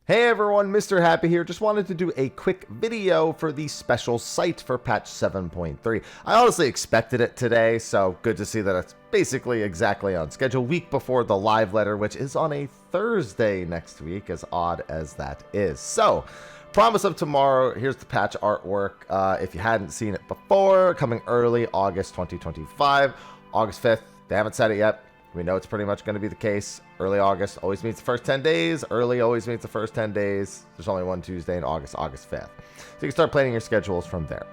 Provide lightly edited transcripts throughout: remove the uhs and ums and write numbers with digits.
Hey everyone, Mr. Happy here. Just wanted to do a quick video for the special site for patch 7.3. I honestly expected it today, so good to see that it's basically exactly on schedule, week before the live letter, which is on a Thursday next week, as odd as that is. So, promise of tomorrow, here's the patch artwork. If you hadn't seen it before, coming early August 2025, August 5th, they haven't said it yet. We know it's pretty much going to be the case. Early August always means the first 10 days. Early always means the first 10 days. There's only one Tuesday in August, August 5th. So you can start planning your schedules from there.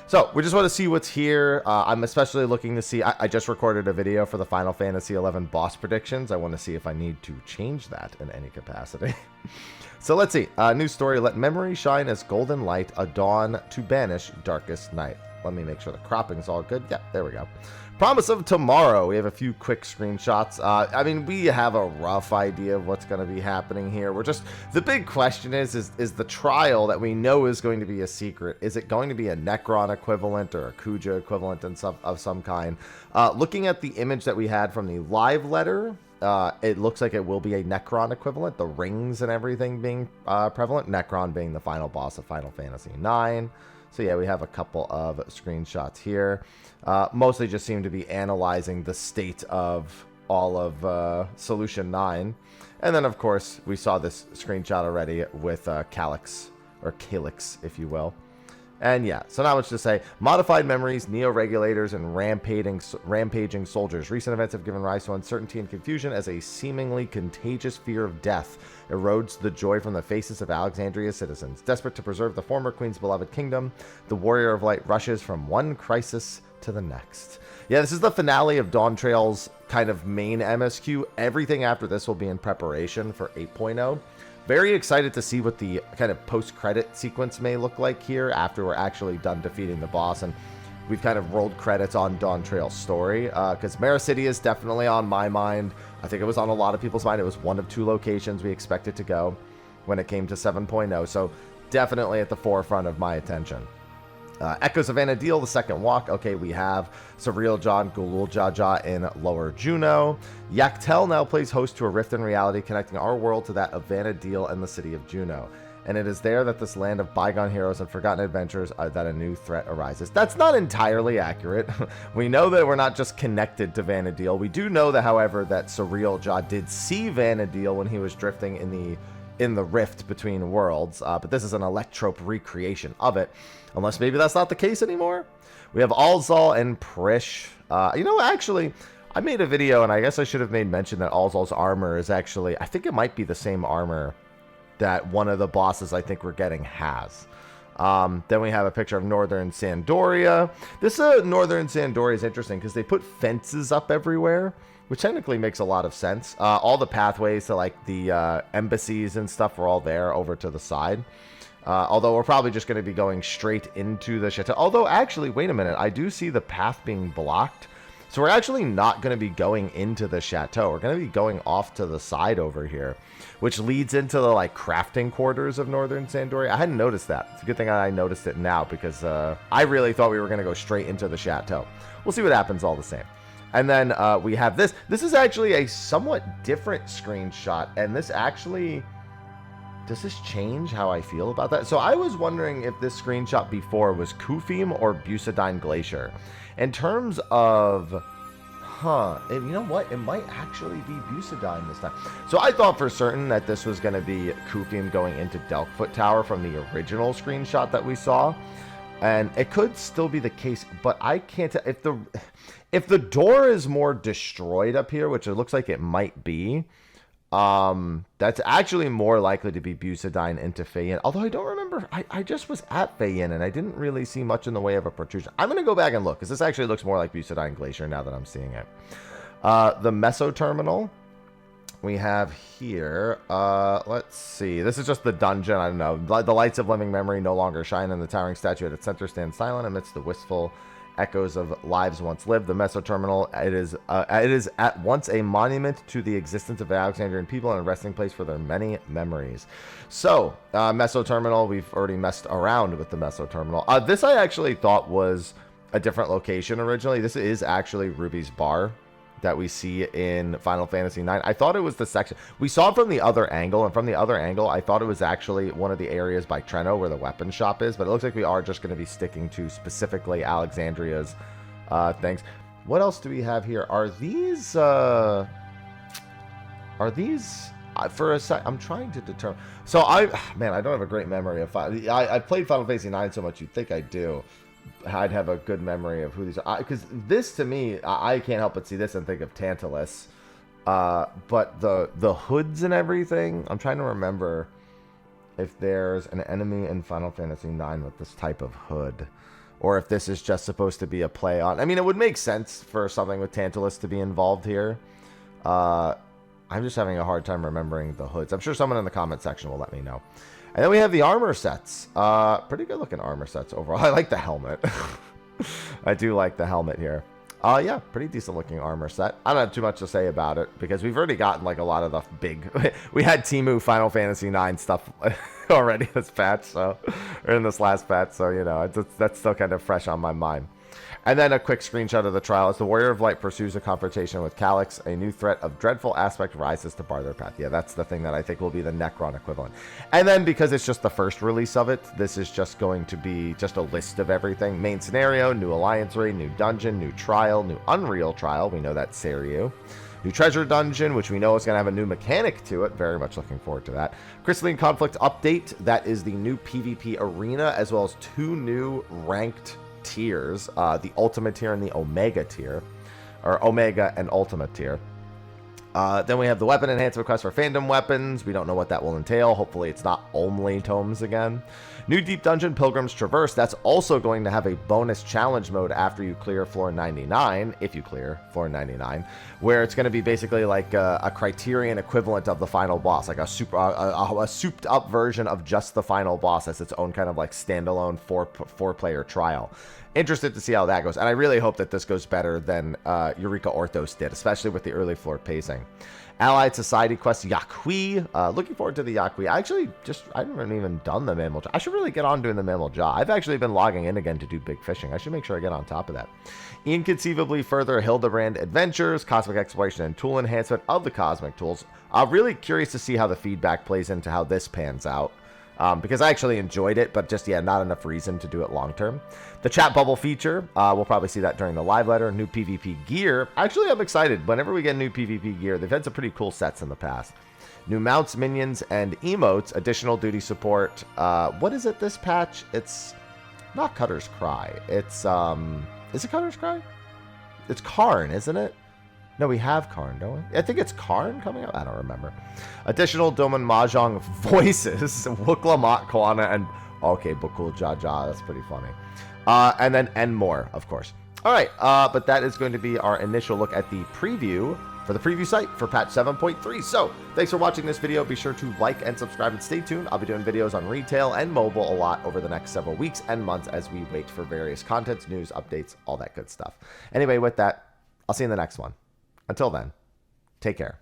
So we just want to see what's here. I'm especially looking to see, I just recorded a video for the Final Fantasy XI boss predictions. I want to see if I need to change that in any capacity. So let's see. New story, let memory shine as golden light, a dawn to banish darkest night. Let me make sure the cropping's all good. Yeah, there we go. Promise of tomorrow. We have a few quick screenshots. I mean, we have a rough idea of what's going to be happening here. We're just, the big question is the trial that we know is going to be a secret. Is it going to be a Necron equivalent or a Kuja equivalent of some kind? Looking at the image that we had from the live letter, it looks like it will be a Necron equivalent. The rings and everything being prevalent. Necron being the final boss of Final Fantasy IX. So yeah, we have a couple of screenshots here. Mostly just seem to be analyzing the state of all of Solution 9. And then, of course, we saw this screenshot already with Calyx, or Calyx, if you will. And yeah, so not much to say. Modified memories, neo-regulators, and rampaging soldiers. Recent events have given rise to uncertainty and confusion as a seemingly contagious fear of death erodes the joy from the faces of Alexandria's citizens. Desperate to preserve the former queen's beloved kingdom, the Warrior of Light rushes from one crisis to the next. Yeah, this is the finale of Dawn Trail's kind of main MSQ. Everything after this will be in preparation for 8.0. Very excited to see what the kind of post-credit sequence may look like here after we're actually done defeating the boss. And we've kind of rolled credits on Dawn Trail's story, because Mara City is definitely on my mind. I think it was on a lot of people's mind. It was one of two locations we expected to go when it came to 7.0. So definitely at the forefront of my attention. Echoes of Vana'diel, the second walk. Okay, we have Surreal John Gulul Jaja in Lower Juno. Yaktel now plays host to a rift in reality, connecting our world to that of Vana'diel and the city of Juno. And it is there that this land of bygone heroes and forgotten adventures that a new threat arises. That's not entirely accurate. We know that we're not just connected to Vana'diel. We do know that, however, that Surreal Jaw did see Vana'diel when he was drifting in the rift between worlds, but this is an electrope recreation of it, unless maybe that's not the case anymore. We have Alzal and Prish. You know, actually, I made a video, and I guess I should have made mention that Alzal's armor is actually, I think it might be the same armor that one of the bosses I think we're getting has. Then we have a picture of Northern Sandoria. This Northern Sandoria is interesting because they put fences up everywhere, which technically makes a lot of sense. All the pathways to like the embassies and stuff are all there over to the side. Although we're probably just going to be going straight into the chateau. Although actually, wait a minute, I do see the path being blocked. So we're actually not going to be going into the chateau. We're going to be going off to the side over here, which leads into the like crafting quarters of Northern Sandoria. I hadn't noticed that. It's a good thing I noticed it now because I really thought we were going to go straight into the chateau. We'll see what happens all the same. And then we have this. This is actually a somewhat different screenshot. And this actually, does this change how I feel about that? So I was wondering if this screenshot before was Kufim or Busadine Glacier. In terms of, you know what? It might actually be Busadine this time. So I thought for certain that this was going to be Kufim going into Delkfoot Tower from the original screenshot that we saw. And it could still be the case, but I can't tell if the door is more destroyed up here, which it looks like it might be. That's actually more likely to be Busadine into Feyin. Although I don't remember, I just was at Feyin and I didn't really see much in the way of a protrusion. I'm going to go back and look because this actually looks more like Busadine Glacier now that I'm seeing it. The Meso Terminal we have here. Let's see. This is just the dungeon. I don't know. The lights of living memory no longer shine, and the towering statue at its center stands silent amidst the wistful echoes of lives once lived. The Meso Terminal, it is at once a monument to the existence of Alexandrian people and a resting place for their many memories. So, Meso Terminal, we've already messed around with the Meso Terminal. This I actually thought was a different location originally. This is actually Ruby's Bar that we see in Final Fantasy IX. I thought it was the section. We saw it from the other angle, and from the other angle, I thought it was actually one of the areas by Treno where the weapon shop is, but it looks like we are just going to be sticking to specifically Alexandria's things. What else do we have here? Are these for a sec, I'm trying to determine. So man, I don't have a great memory of I played Final Fantasy IX so much, you'd think I do. I'd have a good memory of who these are. Because this, to me, I can't help but see this and think of Tantalus. But the hoods and everything, I'm trying to remember if there's an enemy in Final Fantasy IX with this type of hood. Or if this is just supposed to be a play on. I mean, it would make sense for something with Tantalus to be involved here. I'm just having a hard time remembering the hoods. I'm sure someone in the comment section will let me know. And then we have the armor sets. Pretty good looking armor sets overall. I like the helmet. I do like the helmet here. Yeah, pretty decent looking armor set. I don't have too much to say about it because we've already gotten like a lot of the big... we had Temu Final Fantasy IX stuff already this patch, so... or in this last patch, so, you know, that's still kind of fresh on my mind. And then a quick screenshot of the trial as the Warrior of Light pursues a confrontation with Calyx. A new threat of dreadful aspect rises to bar their path. Yeah, that's the thing that I think will be the Necron equivalent. And then because it's just the first release of it, this is just going to be just a list of everything. Main scenario, new Alliance raid, new dungeon, new trial, new Unreal trial. We know that's Seiryu. New treasure dungeon, which we know is going to have a new mechanic to it. Very much looking forward to that. Crystalline Conflict update. That is the new PvP arena, as well as 2 new ranked tiers, the Ultimate tier and the Omega tier, or Omega and Ultimate tier. Then we have the weapon enhancement quest for fandom weapons. We don't know what that will entail. Hopefully it's not only tomes again. New deep dungeon, Pilgrim's Traverse. That's also going to have a bonus challenge mode after you clear floor 99, if you clear floor 99, where it's going to be basically like a Criterion equivalent of the final boss, like a souped up version of just the final boss as its own kind of like standalone four-player trial. Interested to see how that goes, and I really hope that this goes better than Eureka Orthos did, especially with the early floor pacing. Allied Society quest Yakui. Looking forward to the Yakui. I haven't even done the Mammal Jaw. I should really get on doing the Mammal Jaw. I've actually been logging in again to do big fishing. I should make sure I get on top of that. Inconceivably further Hildebrand adventures, cosmic exploration and tool enhancement of the cosmic tools. I'm really curious to see how the feedback plays into how this pans out. Because I actually enjoyed it, but just, yeah, not enough reason to do it long term. The chat bubble feature, we'll probably see that during the live letter. New PvP gear. Actually, I'm excited. Whenever we get new PvP gear, they've had some pretty cool sets in the past. New mounts, minions, and emotes. Additional duty support. What is it this patch? It's not Cutter's Cry. It's, is it Cutter's Cry? It's Karn, isn't it? No, we have Karn, don't we? I think it's Karn coming up. I don't remember. Additional Doman Mahjong voices. Wuklamat, Kwana, and... Okay, Bukul Jaja. That's pretty funny. And more, of course. All right, but that is going to be our initial look at the preview for the preview site for patch 7.3. So, thanks for watching this video. Be sure to like and subscribe and stay tuned. I'll be doing videos on retail and mobile a lot over the next several weeks and months as we wait for various contents, news, updates, all that good stuff. Anyway, with that, I'll see you in the next one. Until then, take care.